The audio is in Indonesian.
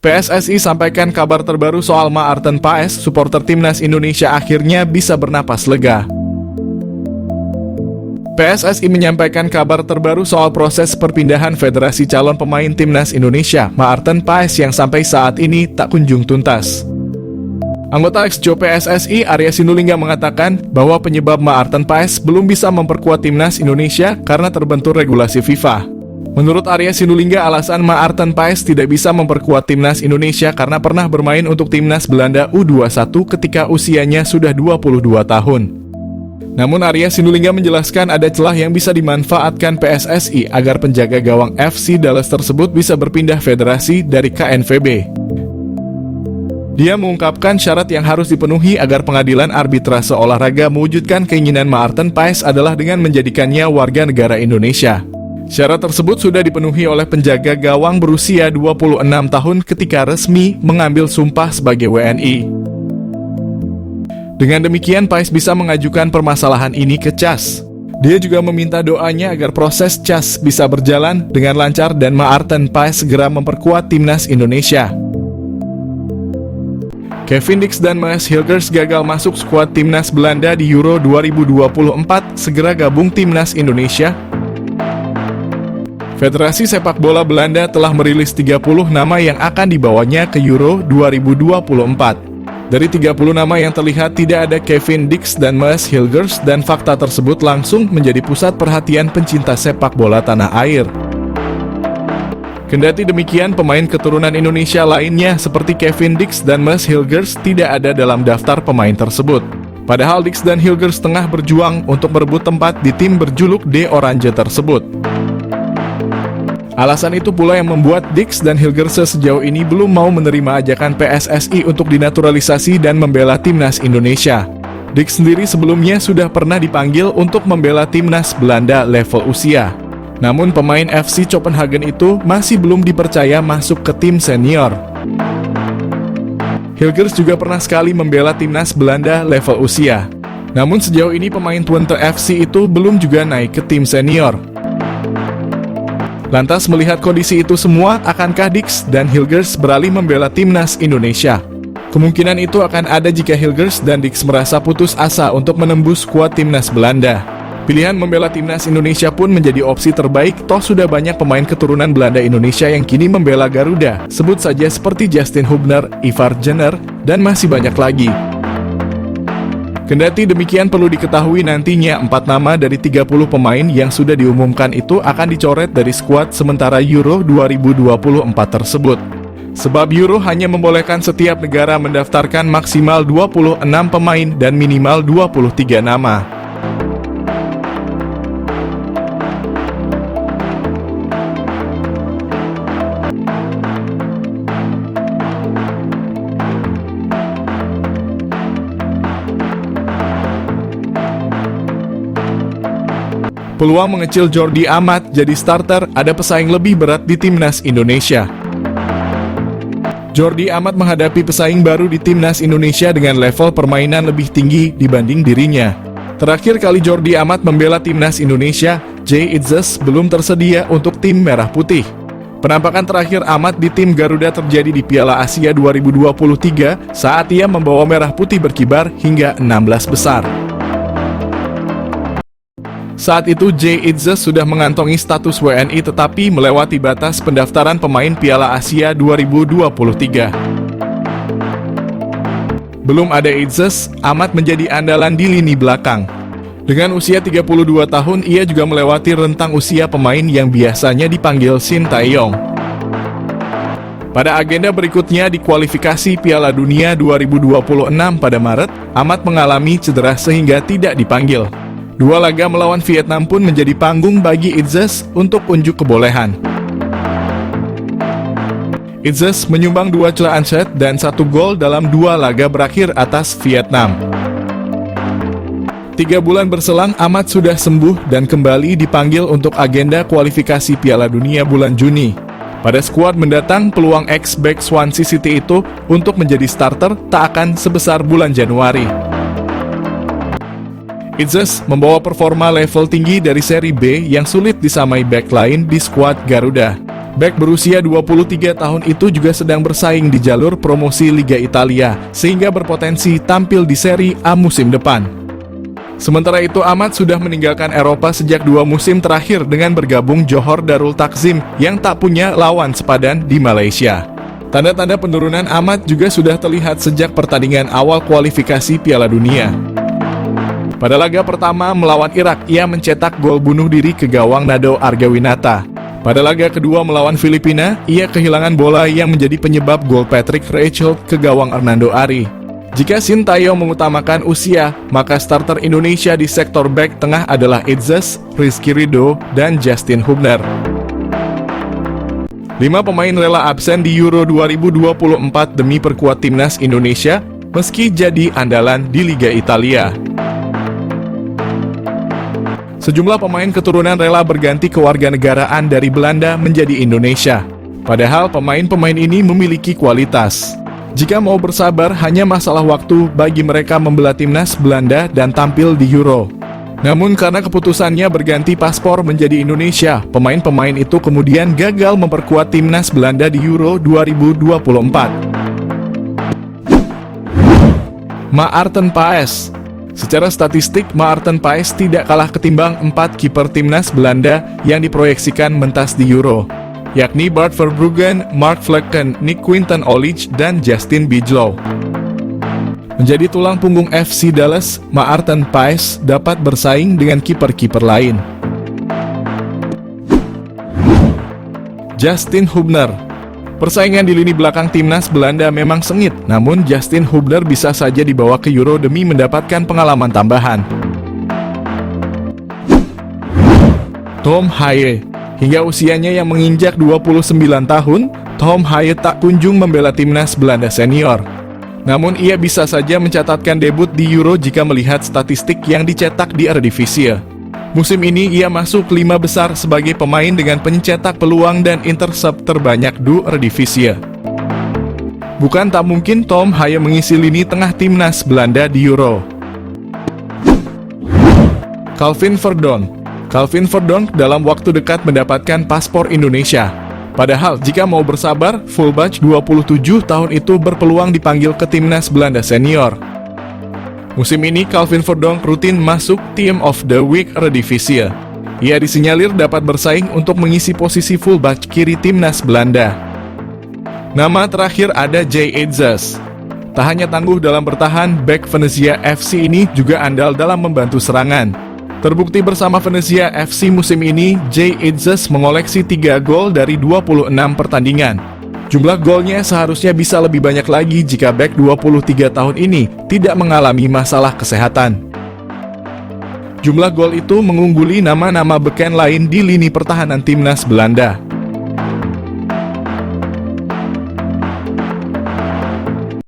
PSSI sampaikan kabar terbaru soal Maarten Paes, supporter timnas Indonesia akhirnya bisa bernapas lega. PSSI menyampaikan kabar terbaru soal proses perpindahan Federasi Calon Pemain Timnas Indonesia, Maarten Paes, yang sampai saat ini tak kunjung tuntas. Anggota Exco PSSI, Arya Sinulinga, mengatakan bahwa penyebab Maarten Paes belum bisa memperkuat timnas Indonesia karena terbentur regulasi FIFA. Menurut Arya Sinulinga, alasan Maarten Paes tidak bisa memperkuat timnas Indonesia karena pernah bermain untuk timnas Belanda U21 ketika usianya sudah 22 tahun. Namun Arya Sinulinga menjelaskan ada celah yang bisa dimanfaatkan PSSI agar penjaga gawang FC Dallas tersebut bisa berpindah federasi dari KNVB. Dia mengungkapkan syarat yang harus dipenuhi agar pengadilan arbitrase olahraga mewujudkan keinginan Maarten Paes adalah dengan menjadikannya warga negara Indonesia. Syarat tersebut sudah dipenuhi oleh penjaga gawang berusia 26 tahun ketika resmi mengambil sumpah sebagai WNI. Dengan demikian, Paes bisa mengajukan permasalahan ini ke CAS. Dia juga meminta doanya agar proses CAS bisa berjalan dengan lancar dan Maarten Paes segera memperkuat timnas Indonesia. Kevin Dix dan Maes Hilgers gagal masuk skuad timnas Belanda di Euro 2024, segera gabung timnas Indonesia. Federasi Sepak Bola Belanda telah merilis 30 nama yang akan dibawanya ke Euro 2024. Dari 30 nama yang terlihat tidak ada Kevin Dix dan Maes Hilgers, dan fakta tersebut langsung menjadi pusat perhatian pencinta sepak bola tanah air. Kendati demikian, pemain keturunan Indonesia lainnya seperti Kevin Dix dan Maes Hilgers tidak ada dalam daftar pemain tersebut. Padahal Dix dan Hilgers tengah berjuang untuk merebut tempat di tim berjuluk De Oranje tersebut. Alasan itu pula yang membuat Dix dan Hilgers sejauh ini belum mau menerima ajakan PSSI untuk dinaturalisasi dan membela timnas Indonesia. Dix sendiri sebelumnya sudah pernah dipanggil untuk membela timnas Belanda level usia. Namun pemain FC Copenhagen itu masih belum dipercaya masuk ke tim senior. Hilgers juga pernah sekali membela timnas Belanda level usia. Namun sejauh ini pemain Twente FC itu belum juga naik ke tim senior. Lantas melihat kondisi itu semua, akankah Dix dan Hilgers beralih membela timnas Indonesia? Kemungkinan itu akan ada jika Hilgers dan Dix merasa putus asa untuk menembus skuad timnas Belanda. Pilihan membela timnas Indonesia pun menjadi opsi terbaik, toh sudah banyak pemain keturunan Belanda Indonesia yang kini membela Garuda. Sebut saja seperti Justin Hubner, Ivar Jenner, dan masih banyak lagi. Kendati demikian, perlu diketahui nantinya 4 nama dari 30 pemain yang sudah diumumkan itu akan dicoret dari skuad sementara Euro 2024 tersebut. Sebab Euro hanya membolehkan setiap negara mendaftarkan maksimal 26 pemain dan minimal 23 nama. Peluang mengecil Jordi Amat jadi starter, ada pesaing lebih berat di timnas Indonesia. Jordi Amat menghadapi pesaing baru di timnas Indonesia dengan level permainan lebih tinggi dibanding dirinya. Terakhir kali Jordi Amat membela timnas Indonesia, Jay Itzes belum tersedia untuk tim Merah Putih. Penampakan terakhir Amat di tim Garuda terjadi di Piala Asia 2023 saat ia membawa Merah Putih berkibar hingga 16 besar. Saat itu Jay Itzes sudah mengantongi status WNI tetapi melewati batas pendaftaran pemain Piala Asia 2023. Belum ada Itzes, Amat menjadi andalan di lini belakang. Dengan usia 32 tahun, ia juga melewati rentang usia pemain yang biasanya dipanggil Shin Tae-yong. Pada agenda berikutnya di kualifikasi Piala Dunia 2026 pada Maret, Amat mengalami cedera sehingga tidak dipanggil. 2 laga melawan Vietnam pun menjadi panggung bagi Itzes untuk unjuk kebolehan. Itzes menyumbang 2 celaan set dan 1 gol dalam 2 laga berakhir atas Vietnam. 3 bulan berselang, Amat sudah sembuh dan kembali dipanggil untuk agenda kualifikasi Piala Dunia bulan Juni. Pada skuad mendatang, peluang ex-back Swansea City itu untuk menjadi starter tak akan sebesar bulan Januari. Itzes membawa performa level tinggi dari seri B yang sulit disamai back lain di skuad Garuda. Bek berusia 23 tahun itu juga sedang bersaing di jalur promosi Liga Italia, sehingga berpotensi tampil di Serie A musim depan. Sementara itu, Ahmad sudah meninggalkan Eropa sejak 2 musim terakhir dengan bergabung Johor Darul Takzim yang tak punya lawan sepadan di Malaysia. Tanda-tanda penurunan Ahmad juga sudah terlihat sejak pertandingan awal kualifikasi Piala Dunia. Pada laga pertama melawan Irak, ia mencetak gol bunuh diri ke gawang Nado Argawinata. Pada laga kedua melawan Filipina, ia kehilangan bola yang menjadi penyebab gol Patrick Reichelt ke gawang Hernando Ari. Jika Sintayong mengutamakan usia, maka starter Indonesia di sektor bek tengah adalah Idzas, Rizky Ridho, dan Justin Hubner. 5 pemain rela absen di Euro 2024 demi perkuat timnas Indonesia, meski jadi andalan di Liga Italia. Sejumlah pemain keturunan rela berganti kewarganegaraan dari Belanda menjadi Indonesia. Padahal pemain-pemain ini memiliki kualitas. Jika mau bersabar, hanya masalah waktu bagi mereka membela timnas Belanda dan tampil di Euro. Namun karena keputusannya berganti paspor menjadi Indonesia, pemain-pemain itu kemudian gagal memperkuat timnas Belanda di Euro 2024. Maarten Paes. Secara statistik, Maarten Paes tidak kalah ketimbang 4 kiper timnas Belanda yang diproyeksikan mentas di Euro, yakni Bart Verbruggen, Mark Vlekken, Nick Quinten Olich, dan Justin Bijlow. Menjadi tulang punggung FC Dallas, Maarten Paes dapat bersaing dengan kiper-kiper lain. Justin Hubner. Persaingan di lini belakang timnas Belanda memang sengit, namun Justin Hubner bisa saja dibawa ke Euro demi mendapatkan pengalaman tambahan. Tom Haye. Hingga usianya yang menginjak 29 tahun, Tom Haye tak kunjung membela timnas Belanda senior. Namun ia bisa saja mencatatkan debut di Euro jika melihat statistik yang dicetak di Eredivisie. Musim ini ia masuk 5 besar sebagai pemain dengan pencetak peluang dan intercept terbanyak di Eredivisie. Bukan tak mungkin Tom Haye mengisi lini tengah timnas Belanda di Euro. Calvin Verdonk. Calvin Verdonk dalam waktu dekat mendapatkan paspor Indonesia. Padahal jika mau bersabar, fullback 27 tahun itu berpeluang dipanggil ke timnas Belanda senior. Musim ini Calvin Verdonk rutin masuk Team of the Week Eredivisie. Ia disinyalir dapat bersaing untuk mengisi posisi fullback kiri timnas Belanda. Nama terakhir ada Jay Idzas. Tak hanya tangguh dalam bertahan, bek Venezia FC ini juga andal dalam membantu serangan. Terbukti bersama Venezia FC musim ini, Jay Idzas mengoleksi 3 gol dari 26 pertandingan. Jumlah golnya seharusnya bisa lebih banyak lagi jika bek 23 tahun ini tidak mengalami masalah kesehatan. Jumlah gol itu mengungguli nama-nama beken lain di lini pertahanan timnas Belanda.